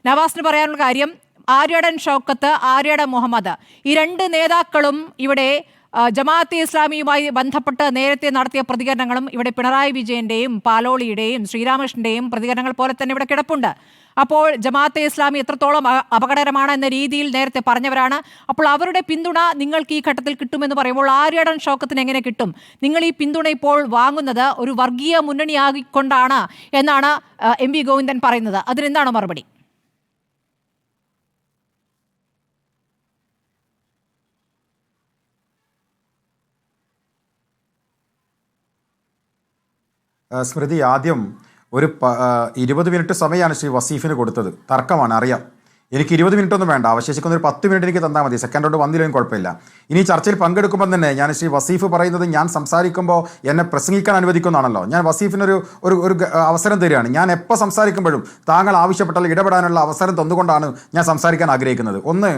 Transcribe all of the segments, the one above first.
നവാസിന് പറയാനുള്ള കാര്യം ആര്യടൻ ഷൗക്കത്ത്, ആര്യടൻ മുഹമ്മദ്, ഈ രണ്ട് നേതാക്കളും ഇവിടെ ജമാഅത്തെ ഇസ്ലാമിയുമായി ബന്ധപ്പെട്ട് നേരത്തെ നടത്തിയ പ്രതികരണങ്ങളും ഇവിടെ പിണറായി വിജയന്റെയും പാലോളിയുടെയും ശ്രീരാമകൃഷ്ണന്റെയും പ്രതികരണങ്ങൾ പോലെ തന്നെ ഇവിടെ കിടപ്പുണ്ട്. അപ്പോൾ ജമാഅത്തെ ഇസ്ലാമി എത്രത്തോളം അപകടകരമാണ് എന്ന രീതിയിൽ നേരത്തെ പറഞ്ഞവരാണ്. അപ്പോൾ അവരുടെ പിന്തുണ നിങ്ങൾക്ക് ഈ ഘട്ടത്തിൽ കിട്ടുമെന്ന് പറയുമ്പോൾ ആര്യടൻ ഷൗക്കത്തിന് എങ്ങനെ കിട്ടും? നിങ്ങൾ ഈ പിന്തുണ ഇപ്പോൾ വാങ്ങുന്നത് ഒരു വർഗീയ മുന്നണിയാകിക്കൊണ്ടാണ് എന്നാണ് എം വി ഗോവിന്ദൻ പറയുന്നത്. അതിനെന്താണ് മറുപടി? സ്മൃതി, ആദ്യം ഒരു 20 മിനിറ്റ് സമയമാണ് ശ്രീ വസീഫിന് കൊടുത്തത്. തർക്കമാണ്, അറിയാം. എനിക്ക് 20 മിനിറ്റ് ഒന്നും വേണ്ട, അവശേഷിക്കുന്ന ഒരു 10 മിനിറ്റ് എനിക്ക് തന്നാൽ മതി. സെക്കൻഡ് റൗണ്ട് വന്നില്ലെങ്കിലും കുഴപ്പമില്ല. ഇനി ചർച്ചയിൽ പങ്കെടുക്കുമ്പോൾ തന്നെ ഞാൻ ശ്രീ വസീഫ് പറയുന്നത് ഞാൻ സംസാരിക്കുമ്പോൾ എന്നെ പ്രസംഗിക്കാൻ അനുവദിക്കുന്നതാണല്ലോ. ഞാൻ വസീഫിനൊരു ഒരു ഒരു അവസരം തരികയാണ്. ഞാൻ എപ്പോൾ സംസാരിക്കുമ്പോഴും താങ്കൾ ആവശ്യപ്പെട്ടാൽ ഇടപെടാനുള്ള അവസരം തന്നുകൊണ്ടാണ് ഞാൻ സംസാരിക്കാൻ ആഗ്രഹിക്കുന്നത്. ഒന്ന്,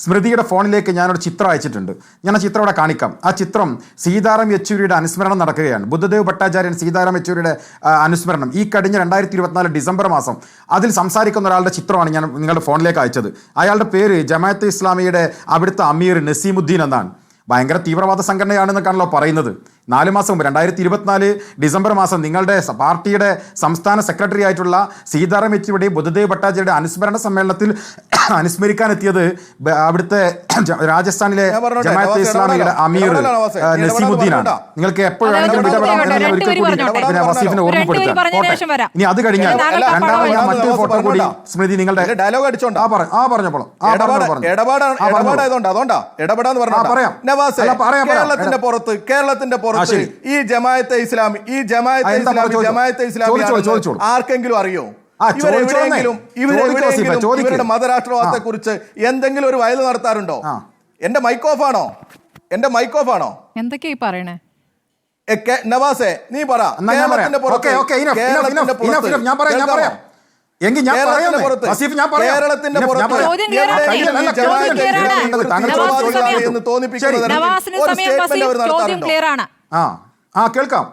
സ്മൃതിയുടെ ഫോണിലേക്ക് ഞാനൊരു ചിത്രം അയച്ചിട്ടുണ്ട്. ഞാൻ ആ ചിത്രം ഇവിടെ കാണിക്കാം. ആ ചിത്രം സീതാറാം യെച്ചൂരിയുടെ അനുസ്മരണം നടക്കുകയാണ്. ബുദ്ധദേവ് ഭട്ടാചാര്യൻ സീതാറാം യെച്ചൂരിയുടെ അനുസ്മരണം ഈ കഴിഞ്ഞ 2024 ഡിസംബർ മാസം അതിൽ സംസാരിക്കുന്ന ഒരാളുടെ ചിത്രമാണ് ഞാൻ നിങ്ങളുടെ ഫോണിലേക്ക് അയച്ചത്. അയാളുടെ പേര് ജമാഅത്തെ ഇസ്ലാമിയുടെ അവിടുത്തെ അമീർ നസീമുദ്ദീൻ എന്നാണ്. ഭയങ്കര തീവ്രവാദ സംഘടനയാണെന്നൊക്കെയാണല്ലോ പറയുന്നത്. 4 മാസം മുമ്പ് 2024 ഡിസംബർ മാസം നിങ്ങളുടെ പാർട്ടിയുടെ സംസ്ഥാന സെക്രട്ടറി ആയിട്ടുള്ള സീതാറാം യെച്ചൂരിയുടെയും ബുദ്ധദേവ് ഭട്ടാചാര്യയുടെ അനുസ്മരണ സമ്മേളനത്തിൽ അനുസ്മരിക്കാനെത്തിയത് അവിടുത്തെ രാജസ്ഥാനിലെ ജമാഅത്തെ ഇസ്ലാമിയുടെ അമീർ നസീമുദ്ദീനാണ്. നിങ്ങൾക്ക് എപ്പോഴാണെങ്കിലും വസീഫിനെ ഓർമ്മപ്പെടുത്താം. ഇനി അത് കഴിഞ്ഞാൽ രണ്ടാമത് ഞാൻ മറ്റൊരു ഫോട്ടോ കൂടി സ്മൃതി നിങ്ങളുടെ ഡയലോഗ് അടിച്ചോണ്ട് പറഞ്ഞപ്പോൾ കേരളത്തിന്റെ ഈ ജമാഅത്തെ ഇസ്ലാമി ആർക്കെങ്കിലും അറിയോ? ഇവരുടെ മതരാഷ്ട്രവാദത്തെ കുറിച്ച് എന്തെങ്കിലും ഒരു വയല് നടത്താറുണ്ടോ? എന്റെ മൈക്ക് ഓഫ് ആണോ? എന്തൊക്കെയാ പറയണേ? നവാസെ നീ പറ. കേരളത്തിന്റെ പുറത്ത് കേൾക്കാം.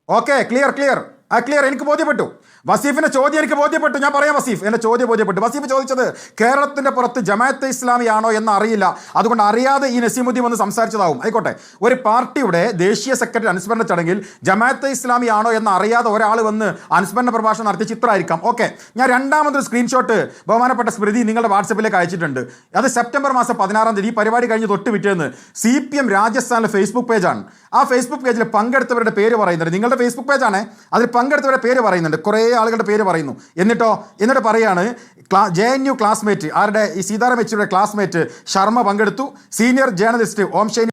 Okay, clear. എനിക്ക് ബോധ്യപ്പെട്ടു വസീഫിന്റെ ചോദ്യം, എനിക്ക് ബോധ്യപ്പെട്ടു. ഞാൻ പറയാം വസീഫ്, എന്റെ ചോദ്യം ബോധ്യപ്പെട്ടു. വസീഫ് ചോദിച്ചത് കേരളത്തിന്റെ പുറത്ത് ജമാഅത്തെ ഇസ്ലാമി ആണോ എന്ന് അറിയില്ല, അതുകൊണ്ട് അറിയാതെ ഈ നസീമുദ്ദീൻ വന്ന് സംസാരിച്ചതാവും. ആയിക്കോട്ടെ, ഒരു പാർട്ടിയുടെ ദേശീയ സെക്രട്ടറി അനുസ്മരണ ചടങ്ങിൽ ജമാഅത്തെ ഇസ്ലാമി ആണോ എന്ന് അറിയാതെ ഒരാൾ വന്ന് അനുസ്മരണ പ്രഭാഷണം നടത്തിയ ചിത്രമായിരിക്കാം. ഓക്കെ, ഞാൻ രണ്ടാമതൊരു സ്ക്രീൻഷോട്ട് ബഹുമാനപ്പെട്ട സ്മൃതി നിങ്ങളുടെ വാട്സപ്പിലേക്ക് അയച്ചിട്ടുണ്ട്. അത് സെപ്റ്റംബർ മാസം 16-ാം തീയതി ഈ പരിപാടി കഴിഞ്ഞ് തൊട്ട് പിറ്റേന്ന് CPM രാജസ്ഥാനിലെ ഫേസ്ബുക്ക് പേജാണ്. ആ ഫേസ്ബുക്ക് പേജിൽ പങ്കെടുത്തവരുടെ പേര് പറയുന്നുണ്ട്. നിങ്ങളുടെ ഫേസ്ബുക്ക് പേജാണ്, അതിൽ പങ്കെടുത്തവരുടെ പേര് പറയുന്നുണ്ട്, കുറേ ആളുകളുടെ പേര് പറയുന്നു. എന്നിട്ട് പറയാണ് JNU ക്ലാസ്മേറ്റ്, ആരുടെ ഈ സീതാറാം യെച്ചൂരിയുടെ ക്ലാസ്മേറ്റ് ശർമ്മ പങ്കെടുത്തു. സീനിയർ ജേർണലിസ്റ്റ് ഓം ഷൈനി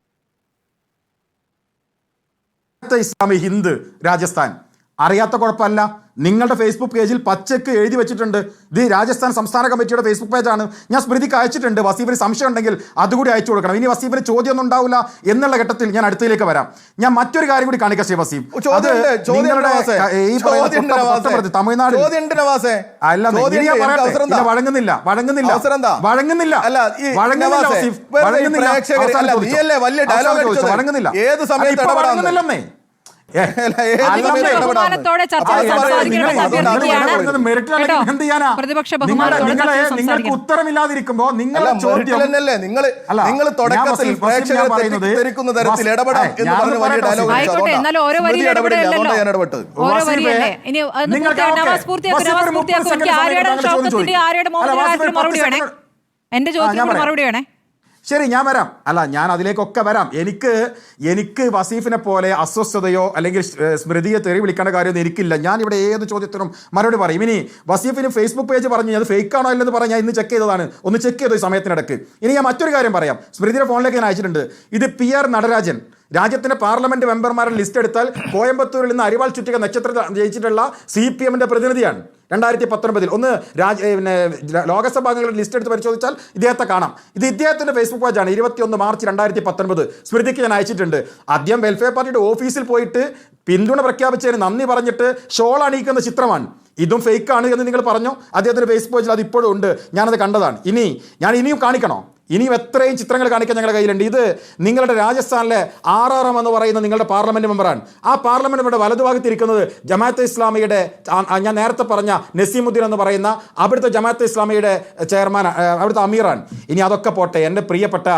ഇസ്ലാമി ഹിന്ദ് രാജസ്ഥാൻ. അറിയാത്ത കുഴപ്പമല്ല, നിങ്ങളുടെ ഫേസ്ബുക്ക് പേജിൽ പച്ചക്ക് എഴുതി വെച്ചിട്ടുണ്ട്. ഇത് രാജസ്ഥാൻ സംസ്ഥാന കമ്മിറ്റിയുടെ ഫേസ്ബുക്ക് പേജാണ്. ഞാൻ സ്മൃതിക്ക് അയച്ചിട്ടുണ്ട്. വസീഫിന് സംശയം ഉണ്ടെങ്കിൽ അതുകൂടി അയച്ചു കൊടുക്കണം. ഇനി വസീഫിന് ചോദ്യമൊന്നും ഉണ്ടാവില്ല എന്നുള്ള ഘട്ടത്തിൽ ഞാൻ അടുത്തതിലേക്ക് വരാം. ഞാൻ മറ്റൊരു കാര്യം കൂടി കാണിക്കാം ശ്രീ വസീഫ്. തമിഴ്നാട് വഴങ്ങുന്നില്ലെന്നേ. നിങ്ങൾക്ക് ഉത്തരമില്ലാതിരിക്കുമ്പോ നിങ്ങളെ ചോദ്യം എന്റെ ചോദ്യത്തിന് മറുപടി വേണേ. ശരി, ഞാൻ വരാം. ഞാൻ അതിലേക്കൊക്കെ വരാം. എനിക്ക് വസീഫിനെ പോലെ അസ്വസ്ഥതയോ അല്ലെങ്കിൽ സ്മൃതിയെ തെറി വിളിക്കേണ്ട കാര്യമൊന്നും എനിക്കില്ല. ഞാൻ ഇവിടെ ഏത് ചോദ്യത്തിനും മറുപടി പറയും. ഇനി വസീഫിന് ഫേസ്ബുക്ക് പേജ് പറഞ്ഞു അത് ഫേക്ക് ആണോ അല്ലെന്ന് പറഞ്ഞാൽ ഇന്ന് ചെക്ക് ചെയ്തതാണ്, ഒന്ന് ചെക്ക് ചെയ്തു ഈ സമയത്തിനിടയ്ക്ക്. ഇനി ഞാൻ മറ്റൊരു കാര്യം പറയാം. സ്മൃതിയുടെ ഫോണിലേക്ക് ഞാൻ അയച്ചിട്ടുണ്ട്. ഇത് PR നടരാജൻ, രാജ്യത്തിന്റെ പാർലമെന്റ് മെമ്പർമാരുടെ ലിസ്റ്റ് എടുത്താൽ കോയമ്പത്തൂരിൽ നിന്ന് അരിവാൾ ചുറ്റിക നക്ഷത്രം ജയിച്ചിട്ടുള്ള CPMന്റെ പ്രതിനിധിയാണ് 2019. ഒന്ന് ലോകസഭാംഗങ്ങളുടെ ലിസ്റ്റ് എടുത്ത് പരിശോധിച്ചാൽ ഇദ്ദേഹത്തെ കാണാം. ഇത് ഇദ്ദേഹത്തിന്റെ ഫേസ്ബുക്ക് പേജാണ്. 21 മാർച്ച് 2019 സ്മൃതിക്ക് ഞാൻ അയച്ചിട്ടുണ്ട്. അദ്ദേഹം വെൽഫെയർ പാർട്ടിയുടെ ഓഫീസിൽ പോയിട്ട് പിന്തുണ പ്രഖ്യാപിച്ചതിന് നന്ദി പറഞ്ഞിട്ട് ഷോൾ അണിയിക്കുന്ന ചിത്രമാണ്. ഇതും ഫേക്ക് ആണ് എന്ന് നിങ്ങൾ പറഞ്ഞു. അദ്ദേഹത്തിന്റെ ഫേസ്ബുക്ക് പേജിൽ അത് ഇപ്പോഴും ഉണ്ട്, ഞാനത് കണ്ടതാണ്. ഞാൻ ഇനിയും കാണിക്കണോ? ഇനിയും എത്രയും ചിത്രങ്ങൾ കാണിക്കാൻ ഞങ്ങളുടെ കയ്യിലുണ്ട്. ഇത് നിങ്ങളുടെ രാജസ്ഥാനിലെ RRM എന്ന് പറയുന്ന നിങ്ങളുടെ പാർലമെന്റ് മെമ്പറാണ്. ആ പാർലമെന്റ് മെമ്പറുടെ വലതുഭാഗത്തിരിക്കുന്നത് ജമാഅത്തെ ഇസ്ലാമിയുടെ ഞാൻ നേരത്തെ പറഞ്ഞ നസീമുദ്ദീൻ എന്ന് പറയുന്ന അവിടുത്തെ ജമാഅത്തെ ഇസ്ലാമിയുടെ ചെയർമാൻ, അവിടുത്തെ അമീറാണ്. ഇനി അതൊക്കെ പോട്ടെ, എൻ്റെ പ്രിയപ്പെട്ട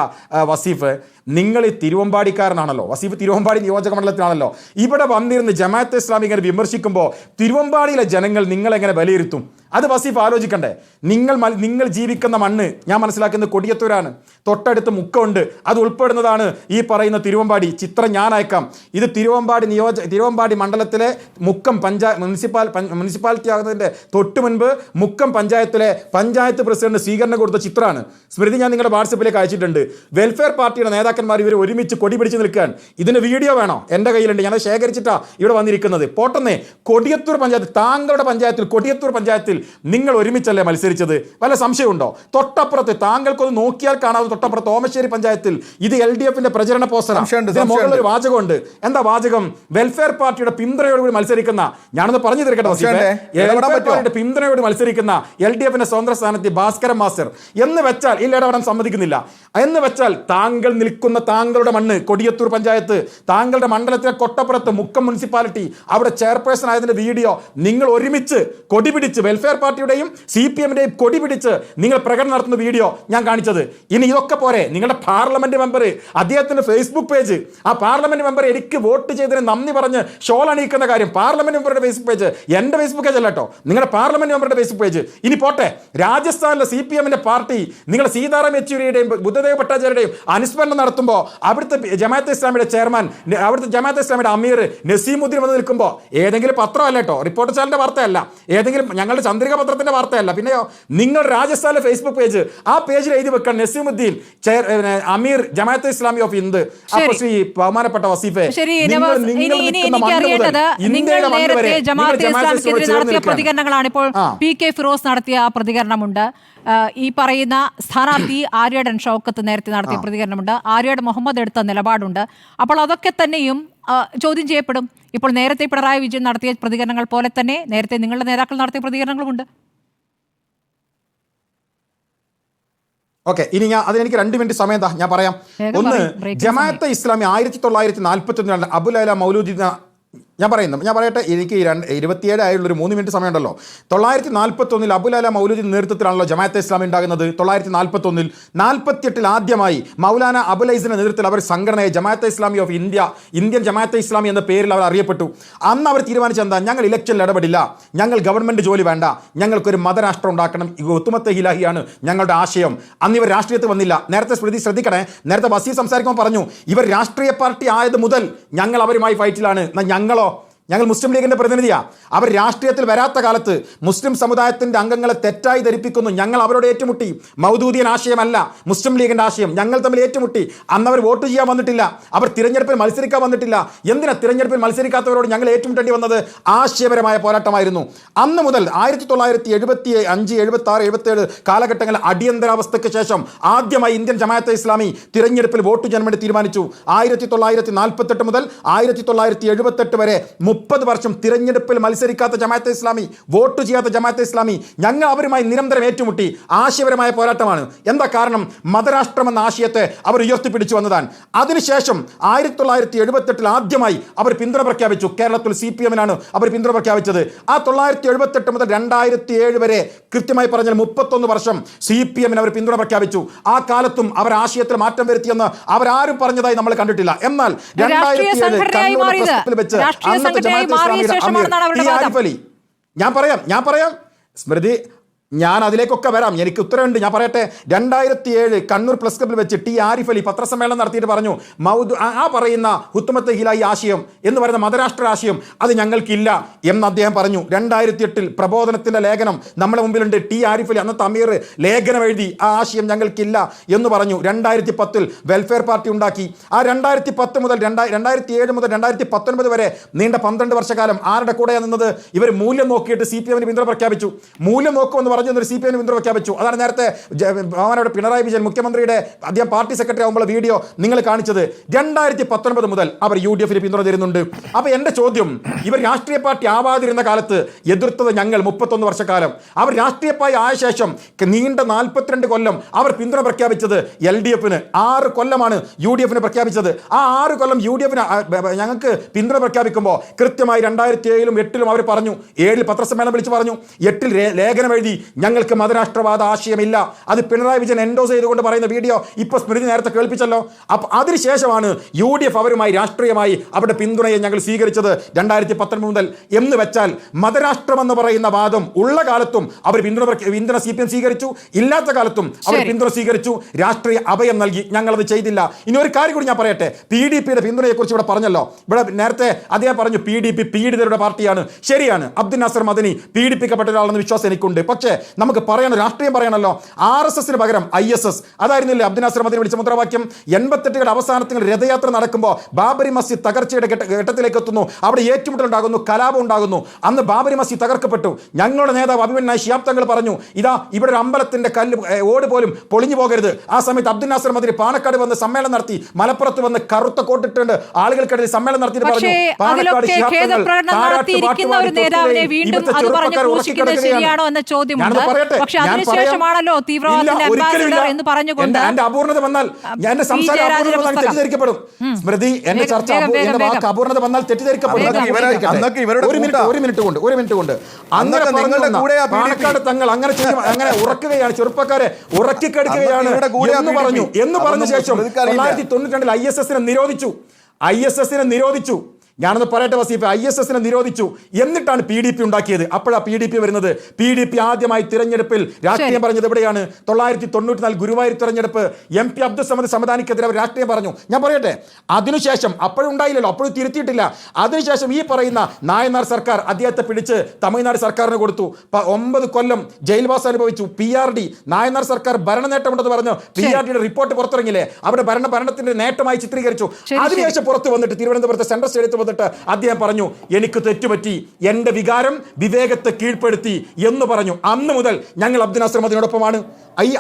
വസീഫ്, നിങ്ങൾ ഈ തിരുവമ്പാടിക്കാരനാണല്ലോ, വസീഫ് തിരുവമ്പാടി നിയോജക മണ്ഡലത്തിലാണല്ലോ. ഇവിടെ വന്നിരുന്ന് ജമാഅത്തെ ഇസ്ലാമി ഇങ്ങനെ വിമർശിക്കുമ്പോൾ തിരുവമ്പാടിയിലെ ജനങ്ങൾ നിങ്ങളെങ്ങനെ വിലയിരുത്തും? അത് വസീഫ് ആലോചിക്കണ്ടേ? നിങ്ങൾ ജീവിക്കുന്ന മണ്ണ് ഞാൻ മനസ്സിലാക്കുന്നത് കൊടിയത്തൂരാണ്. തൊട്ടടുത്ത് മുക്കമുണ്ട്, അത് ഉൾപ്പെടുന്നതാണ് ഈ പറയുന്ന തിരുവമ്പാടി. ചിത്രം ഞാൻ അയക്കാം. ഇത് തിരുവമ്പാടി മണ്ഡലത്തിലെ മുക്കം മുനിസിപ്പാലിറ്റി ആകുന്നതിൻ്റെ തൊട്ട് മുൻപ് മുക്കം പഞ്ചായത്തിലെ പഞ്ചായത്ത് പ്രസിഡന്റ് സ്വീകരണം കൊടുത്ത ചിത്രമാണ്. സ്മൃതി ഞാൻ നിങ്ങളുടെ വാട്സപ്പിലേക്ക് അയച്ചിട്ടുണ്ട്. വെൽഫെയർ പാർട്ടിയുടെ നേതാക്കന്മാർ ഇവർ ഒരുമിച്ച് കൊടി പിടിച്ച് നിൽക്കാൻ. ഇതിന് വീഡിയോ വേണോ? എൻ്റെ കയ്യിലുണ്ട്, ഞാൻ ശേഖരിച്ചിട്ടാണ് ഇവിടെ വന്നിരിക്കുന്നത്. പോട്ടെന്നേ, കൊടിയത്തൂർ പഞ്ചായത്ത്, താങ്കളുടെ പഞ്ചായത്തിൽ കൊടിയത്തൂർ പഞ്ചായത്തിൽ നിങ്ങൾ ഒരുമിച്ചല്ലേ മത്സരിച്ചത്? വല്ല സംശയമുണ്ടോ? തൊട്ടപ്പുറത്ത് താങ്കൾക്കൊന്ന് നോക്കിയാൽ കാണാവുന്ന തൊട്ടപ്പുറത്ത് ഓമശ്ശേരി പഞ്ചായത്തിൽ ഇത് LDFന്റെ പ്രചരണ പോസ്റ്ററാണ്. മുകളിൽ ഒരു വാചകമുണ്ട്. എന്താ വാചകം? വെൽഫെയർ പാർട്ടിയുടെ പിന്തുണയോടുകൂടി മത്സരിക്കുന്ന, ഞാനൊന്ന് പറഞ്ഞു തീർക്കട്ടെ, പിന്തുണയോട് മത്സരിക്കുന്ന LDFന്റെ സ്വന്തം സ്ഥാനത്ത് ഭാസ്കരൻ മാസ്റ്റർ എന്ന് വെച്ചാൽ ഇടപെടാൻ സമ്മതിക്കുന്നില്ല എന്ന് വെച്ചാൽ താങ്കൾ നിൽക്കുന്ന താങ്കളുടെ മണ്ണ് കൊടിയത്തൂർ പഞ്ചായത്ത്, താങ്കളുടെ മണ്ഡലത്തിലെ കൊട്ടപ്പുറത്ത് മുക്കം മുനിസിപ്പാലിറ്റി, അവിടെ ചെയർപേഴ്സൺ ആയതിന്റെ വീഡിയോ നിങ്ങൾ ഒരുമിച്ച് കൊടി പിടിച്ച് വെൽഫെയർ പാർട്ടിയുടെയും CPMന്റെയും കൊടി പിടിച്ച് നിങ്ങൾ പ്രകടനം നടത്തുന്ന വീഡിയോ ഞാൻ കാണിച്ചത്. ഇനി ഇതൊക്കെ പോരെ, നിങ്ങളുടെ പാർലമെന്റ് മെമ്പർ, അദ്ദേഹത്തിന്റെ ഫേസ്ബുക്ക് പേജ്, ആ പാർലമെന്റ് മെമ്പർ എനിക്ക് വോട്ട് ചെയ്തതിന് നന്ദി പറഞ്ഞ് ഷോൾ അണിയിക്കുന്ന കാര്യം, പാർലമെന്റ് മെമ്പറുടെ ഫേസ്ബുക്ക് പേജ്, എന്റെ ഫേസ്ബുക്ക് പേജ് അല്ല കേട്ടോ, നിങ്ങളുടെ പാർലമെന്റ് മെമ്പറുടെ ഫേസ്ബുക്ക് പേജ്. ഇനി പോട്ടെ, രാജസ്ഥാനിലെ CPMന്റെ പാർട്ടി നിങ്ങൾ സീതാറാം യെച്ചൂരിയുടെയും ബുദ്ധദേവ് ഭട്ടാചാര്യയുടെയും അനുസ്മരണം നടത്തുമ്പോൾ അവിടുത്തെ ജമാഅത്തെ ഇസ്ലാമിയുടെ ചെയർമാൻ, അവിടുത്തെ ജമാഅത്തെ ഇസ്ലാമിയുടെ അമീർ നസീമുദ്ദീൻ വന്ന് നിൽക്കുമ്പോൾ ഏതെങ്കിലും പത്രമല്ല കേട്ടോ, റിപ്പോർട്ടർ ചാനലിന്റെ വാർത്തയല്ല, ഏതെങ്കിലും ഞങ്ങളുടെ ചന്ദ്രിക പത്രത്തിന്റെ വാർത്തയല്ല, പിന്നെയോ നിങ്ങൾ രാജസ്ഥാനിലെ ഫേസ്ബുക്ക് പേജ്, ആ പേജിൽ എഴുതി വെക്കാൻ നസീമുദ്ദീൻ അമീർ ജമാഅത്തെ ഇസ്ലാമി ഓഫ് ഹിന്ദ്. അപ്പോൾ ശ്രീ ബഹുമാനപ്പെട്ട വസീഫെ, പ്രതികരണങ്ങളാണ് ഇപ്പോൾ PK ഫിറോസ് നടത്തിയ പ്രതികരണമുണ്ട്. ഈ പറയുന്ന സ്ഥാനാർത്ഥി ആര്യടൻ ഷൗക്കത്ത് നേരത്തെ നടത്തിയ പ്രതികരണമുണ്ട്. ആര്യടൻ മുഹമ്മദ് എടുത്ത നിലപാടുണ്ട്. അപ്പോൾ അതൊക്കെ തന്നെയും ചോദ്യം ചെയ്യപ്പെടും. ഇപ്പോൾ നേരത്തെ പിണറായി വിജയൻ നടത്തിയ പ്രതികരണങ്ങൾ പോലെ തന്നെ നേരത്തെ നിങ്ങളുടെ നേതാക്കൾ നടത്തിയ പ്രതികരണങ്ങളുമുണ്ട്. ഓക്കെ, ഇനി അതിനെനിക്ക് 2 മിനിറ്റ് സമയം താ, ഞാൻ പറയാം. ഒന്ന്, ജമാഅത്തെ ഇസ്ലാമി 1941 അബുൽ അല മൗലൂദി, ഞാൻ പറയട്ടെ, എനിക്ക് 27 ആയുള്ളൊരു 3 മിനിറ്റ് സമയമുണ്ടല്ലോ. 1941 അബുൽ അല മൗലൂദി നേതൃത്വത്തിലാണല്ലോ ജമാഅത്തെ ഇസ്ലാമി ഉണ്ടാകുന്നത്. 1941 48 ആദ്യമായി മൗലാന അബുലൈസിന്റെ നേതൃത്വത്തിൽ അവർ സംഘടനയെ ജമാഅത്തെ ഇസ്ലാമി ഓഫ് ഇന്ത്യൻ ജമാഅത്തെ ഇസ്ലാമി എന്ന പേരിൽ അവർ അറിയപ്പെട്ടു. അന്ന് അവർ തീരുമാനിച്ചെന്താ, ഞങ്ങൾ ഇലക്ഷനിൽ ഇടപെടില്ല, ഞങ്ങൾ ഗവൺമെന്റ് ജോലി വേണ്ട, ഞങ്ങൾക്കൊരു മതരാഷ്ട്രം ഉണ്ടാക്കണം, ഉത്തുമത്തെ ഹിലാഹിയാണ് ഞങ്ങളുടെ ആശയം. അന്ന് ഇവർ രാഷ്ട്രീയത്തിൽ വന്നില്ല. നേരത്തെ ശ്രദ്ധിക്കണേ, നേരത്തെ വസീഫ് സംസാരിക്കുമ്പോൾ പറഞ്ഞു ഇവർ രാഷ്ട്രീയ പാർട്ടി ആയത് മുതൽ ഞങ്ങൾ അവരുമായി ഫൈറ്റിലാണ്. ഞങ്ങൾ മുസ്ലിം ലീഗിന്റെ പ്രതിനിധിയാണ്. അവർ രാഷ്ട്രീയത്തിൽ വരാത്ത കാലത്ത് മുസ്ലിം സമുദായത്തിന്റെ അംഗങ്ങളെ തെറ്റായി ധരിപ്പിക്കുന്നു. ഞങ്ങൾ അവരോട് ഏറ്റുമുട്ടി. മൗദൂദിയൻ ആശയമല്ല മുസ്ലിം ലീഗിന്റെ ആശയം. ഞങ്ങൾ തമ്മിൽ ഏറ്റുമുട്ടി. അന്ന് അവർ വോട്ട് ചെയ്യാൻ വന്നിട്ടില്ല, അവർ തിരഞ്ഞെടുപ്പിൽ മത്സരിക്കാൻ വന്നിട്ടില്ല. എന്തിനാ തിരഞ്ഞെടുപ്പിൽ മത്സരിക്കാത്തവരോട് ഞങ്ങൾ ഏറ്റുമുട്ടേണ്ടി വന്നത്? ആശയപരമായ പോരാട്ടമായിരുന്നു. അന്ന് മുതൽ 1975, 76, 77 കാലഘട്ടങ്ങളിൽ അടിയന്തരാവസ്ഥയ്ക്ക് ശേഷം ആദ്യമായി ഇന്ത്യൻ ജമാഅത്തെ ഇസ്ലാമി തിരഞ്ഞെടുപ്പിൽ വോട്ട് ചെയ്യാൻ വേണ്ടി തീരുമാനിച്ചു. 1948 മുതൽ 1978 വരെ 30 വർഷം തിരഞ്ഞെടുപ്പിൽ മത്സരിക്കാത്ത ജമാഅത്തെ ഇസ്ലാമി, വോട്ട് ചെയ്യാത്ത ജമാഅത്തെ ഇസ്ലാമി, ഞങ്ങൾ അവരുമായി നിരന്തരം ഏറ്റുമുട്ടി. ആശയപരമായ പോരാട്ടമാണ്. എന്താ കാരണം? മതരാഷ്ട്രം എന്ന ആശയത്തെ അവർ ഉയർത്തിപ്പിടിച്ചു വന്നതാണ്. അതിനുശേഷം 1978 ആദ്യമായി അവർ പിന്തുണ പ്രഖ്യാപിച്ചു. കേരളത്തിൽ CPMനാണ് അവർ പിന്തുണ പ്രഖ്യാപിച്ചത്. ആ 1978 മുതൽ 2007 വരെ, കൃത്യമായി പറഞ്ഞാൽ 31 വർഷം CPMന് അവർ പിന്തുണ പ്രഖ്യാപിച്ചു. ആ കാലത്തും അവർ ആശയത്തിൽ മാറ്റം വരുത്തിയെന്ന് അവരാരും പറഞ്ഞതായി നമ്മൾ കണ്ടിട്ടില്ല. എന്നാൽ 2007 വെച്ച് ഞാൻ പറയാം സ്മൃതി, ഞാൻ അതിലേക്കൊക്കെ വരാം, എനിക്ക് ഉത്തരവുണ്ട്, ഞാൻ പറയട്ടെ. 2007 കണ്ണൂർ പ്രസ് ക്ലബിൽ വെച്ച് ടി ആരിഫ് അലി പത്രസമ്മേളനം നടത്തിയിട്ട് പറഞ്ഞു, ആ പറയുന്ന ഹുത്തുമത്തെ ഹിലായി ആശയം എന്ന് പറയുന്ന മതരാഷ്ട്ര ആശയം അത് ഞങ്ങൾക്കില്ല എന്ന് അദ്ദേഹം പറഞ്ഞു. 2008 പ്രബോധനത്തിന്റെ ലേഖനം നമ്മുടെ മുമ്പിലുണ്ട്. ടി ആരിഫ് അലി, അന്നത്തെ അമീർ, ലേഖനം എഴുതി ആ ആശയം ഞങ്ങൾക്കില്ല എന്ന് പറഞ്ഞു. 2010 വെൽഫെയർ പാർട്ടി ഉണ്ടാക്കി. ആ 2010 മുതൽ 2007 മുതൽ 2019 വരെ നീണ്ട 12 വർഷക്കാലം ആരുടെ കൂടെയാണ് നിന്നത്? ഇവർ മൂല്യം നോക്കിയിട്ട് CPMന് പിന്തുണ പ്രഖ്യാപിച്ചു. മൂല്യം നോക്കുമെന്ന് പറഞ്ഞു എന്നൊരു CPM പിന്തുണ പ്രഖ്യാപിച്ചു. അതാണ് നേരത്തെ ബഹുമാനപ്പെട്ട പിണറായി വിജയൻ മുഖ്യമന്ത്രിയുടെ അദ്ദേഹം പാർട്ടി സെക്രട്ടറി ആകുമ്പോൾ വീഡിയോ നിങ്ങൾ കാണിച്ചത്. 2019 മുതൽ അവർ UDF പിന്തുണ തരുന്നുണ്ട്. അപ്പോൾ എൻ്റെ ചോദ്യം, ഇവർ രാഷ്ട്രീയ പാർട്ടി ആവാതിരുന്ന കാലത്ത് എതിർത്തത് ഞങ്ങൾ 31 വർഷക്കാലം. അവർ രാഷ്ട്രീയ പാർട്ടി ആയ ശേഷം നീണ്ട 42 കൊല്ലം അവർ പിന്തുണ പ്രഖ്യാപിച്ചത് LDFന്. 6 കൊല്ലമാണ് UDFന് പ്രഖ്യാപിച്ചത്. ആ 6 കൊല്ലം UDFന് ഞങ്ങൾക്ക് പിന്തുണ പ്രഖ്യാപിക്കുമ്പോൾ കൃത്യമായി 2007-ലും 2008-ലും അവർ പറഞ്ഞു, 7-ൽ പത്രസമ്മേളനം വിളിച്ച് പറഞ്ഞു, 8-ൽ ലേഖനം എഴുതി, ഞങ്ങൾക്ക് മതരാഷ്ട്രവാദ ആശയമില്ല. അത് പിണറായി വിജയൻ എൻഡോസ് ചെയ്തുകൊണ്ട് പറയുന്ന വീഡിയോ ഇപ്പോൾ സ്മൃതി നേരത്തെ കേൾപ്പിച്ചല്ലോ. അപ്പോൾ അതിനുശേഷമാണ് UDF അവരുമായി രാഷ്ട്രീയമായി അവരുടെ പിന്തുണയെ ഞങ്ങൾ സ്വീകരിച്ചത് 2019 മുതൽ. എന്ന് വെച്ചാൽ മതരാഷ്ട്രമെന്ന് പറയുന്ന വാദം ഉള്ള കാലത്തും അവർ പിന്തുണ CPM സ്വീകരിച്ചു, ഇല്ലാത്ത കാലത്തും അവർ പിന്തുണ സ്വീകരിച്ചു, രാഷ്ട്രീയ അഭയം നൽകി. ഞങ്ങളത് ചെയ്തില്ല. ഇനി ഒരു കാര്യം കൂടി ഞാൻ പറയട്ടെ, PDPയുടെ പിന്തുണയെക്കുറിച്ച് ഇവിടെ പറഞ്ഞല്ലോ. ഇവിടെ നേരത്തെ അദ്ദേഹം പറഞ്ഞു PDP പീഡിതരുടെ പാർട്ടിയാണ്. ശരിയാണ്, അബ്ദുൽ നാസർ മദനി പീഡിപ്പിക്കപ്പെട്ട ഒരാളെന്ന് വിശ്വാസം എനിക്കുണ്ട്. പക്ഷേ നമുക്ക് പറയണം, രാഷ്ട്രീയം പറയണമല്ലോ. RSSന് പകരം ISS അതായിരുന്നില്ലേ അബ്ദുൽ നാസർ മദനി വിളിച്ച മുദ്രാവാക്യം? 88-കളുടെ അവസാനത്തിൽ രഥയാത്ര നടക്കുമ്പോൾ ബാബരി മസ്ജിദ് തകർച്ചയുടെ ഘട്ടത്തിലേക്ക് എത്തുന്നു. അവിടെ ഏറ്റുമുട്ടലുണ്ടാകുന്നു, കലാപം ഉണ്ടാകുന്നു. അന്ന് ബാബരി മസ്ജിദ് തകർക്കപ്പെട്ടു. ഞങ്ങളുടെ നേതാവ് അഭിമന്യനായ ശിഹാബ് തങ്ങൾ പറഞ്ഞു, ഇതാ ഇവിടെ ഒരു അമ്പലത്തിന്റെ ഓട് പോലും പൊളിഞ്ഞു പോകരുത്. ആ സമയത്ത് അബ്ദുൽ നാസർ മദനി പാണക്കാട് വന്ന് സമ്മേളനം നടത്തി, മലപ്പുറത്ത് വന്ന് കറുത്ത കോട്ടിട്ടുണ്ട് ആളുകൾക്കിടയിൽ സമ്മേളനം നടത്തിയിട്ട് പറഞ്ഞു, പാണക്കാട് എന്റെ അപൂർണത വന്നാൽ എന്റെ സംസാരം തെറ്റിദ്ധരിക്കപ്പെടും. സ്മൃതി, എന്റെ ചർച്ച എന്റെ വാക്ക് അപൂർണത വന്നാൽ തെറ്റിദ്ധരിക്കപ്പെടും. ഒരു മിനിറ്റ് കൊണ്ട് പാണക്കാട് തങ്ങൾ അങ്ങനെ ചെയ്യും, അങ്ങനെ ഉറക്കുകയാണ്, ചെറുപ്പക്കാരെ ഉറക്കിക്കെടുക്കുകയാണ് എന്ന് പറഞ്ഞ ശേഷം 1992-ൽ ISSനെ നിരോധിച്ചു. ഞാനൊന്ന് പറയട്ടെ വസീഫ്, ISSനെ നിരോധിച്ചു. എന്നിട്ടാണ് PDP ഉണ്ടാക്കിയത്. അപ്പോഴാണ് PDP വരുന്നത്. PDP ആദ്യമായി തിരഞ്ഞെടുപ്പിൽ രാഷ്ട്രീയം പറഞ്ഞത് എവിടെയാണ്? 1994 ഗുരുവായൂർ തിരഞ്ഞെടുപ്പ്. MP അബ്ദുൽ സമദ് സമദാനിക്കെതിരെ അവർ രാഷ്ട്രീയം പറഞ്ഞു. ഞാൻ പറയട്ടെ, അതിനുശേഷം അപ്പോഴും ഉണ്ടായില്ലല്ലോ, അപ്പോഴും തിരുത്തിയിട്ടില്ല. അതിനുശേഷം ഈ പറയുന്ന നായനാർ സർക്കാർ അദ്ദേഹത്തെ പിടിച്ച് തമിഴ്നാട് സർക്കാരിന് കൊടുത്തു. 9 കൊല്ലം ജയിൽവാസം അനുഭവിച്ചു. PRD നായനാർ സർക്കാർ ഭരണ നേട്ടമുണ്ടെന്ന് പറഞ്ഞു. PRDയുടെ റിപ്പോർട്ട് പുറത്തിറങ്ങില്ലേ, അവിടെ ഭരണത്തിന്റെ നേട്ടമായി ചിത്രീകരിച്ചു. അതിനുശേഷം പുറത്ത് വന്നിട്ട് തിരുവനന്തപുരത്തെ സെൻട്രൽ സ്റ്റേഡിയത്തിൽ അദ്ദേഹം പറഞ്ഞു, എനിക്ക് തെറ്റുപറ്റി, എന്റെ വികാരം വിവേകത്തെ കീഴ്പ്പെടുത്തി എന്ന് പറഞ്ഞു. അന്ന് മുതൽ ഞങ്ങൾ അബ്ദുൽ നാസർ മദനിയോടൊപ്പമാണ്.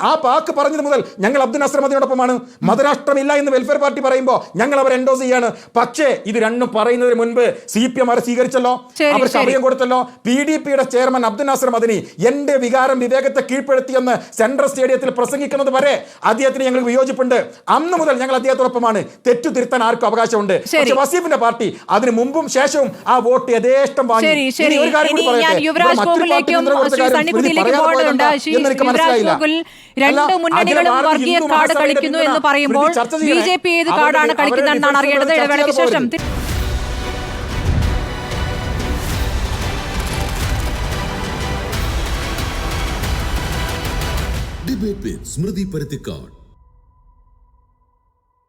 ആ പാക്ക് പറഞ്ഞത് മുതൽ ഞങ്ങൾ അബ്ദുൽ നാസർ മദനിയോടൊപ്പമാണ്. മതരാഷ്ട്രമില്ല എന്ന് വെൽഫെയർ പാർട്ടി പറയുമ്പോൾ ഞങ്ങൾ അവർ എൻഡോസ് ചെയ്യാണ്. പക്ഷേ ഇത് രണ്ടും പറയുന്നതിന് മുൻപ് CPM അവരെ സ്വീകരിച്ചല്ലോ, അവർക്ക് അഭയം കൊടുത്തല്ലോ. PDPയുടെ ചെയർമാൻ അബ്ദുൽ നാസർ മദനി എന്റെ വികാരം വിവേകത്തെ കീഴ്പ്പെടുത്തിയെന്ന് സെൻട്രൽ സ്റ്റേഡിയത്തിൽ പ്രസംഗിക്കുന്നത് വരെ അദ്ദേഹത്തിന് ഞങ്ങൾ വിയോജിപ്പുണ്ട്. അന്ന് മുതൽ ഞങ്ങൾ അദ്ദേഹത്തോടൊപ്പമാണ്. തെറ്റു തിരുത്താൻ ആർക്കും അവകാശമുണ്ട്. പക്ഷേ വസീഫിന്റെ പാർട്ടി അതിന് മുമ്പും ശേഷവും ആ വോട്ട് യഥേഷ്ടം വാങ്ങി. രണ്ട് മുന്നണികളും വർഗീയ കാർഡ് കളിക്കുന്നു എന്ന് പറയുമ്പോൾ BJP ഏത് കാർഡാണ് കളിക്കുന്നതെന്നാണ് അറിയേണ്ടത്. ഇടവേളയ്ക്ക് ശേഷം ഡിബേറ്റ് വിത്ത് സ്മൃതി പരുത്തിക്കാട്.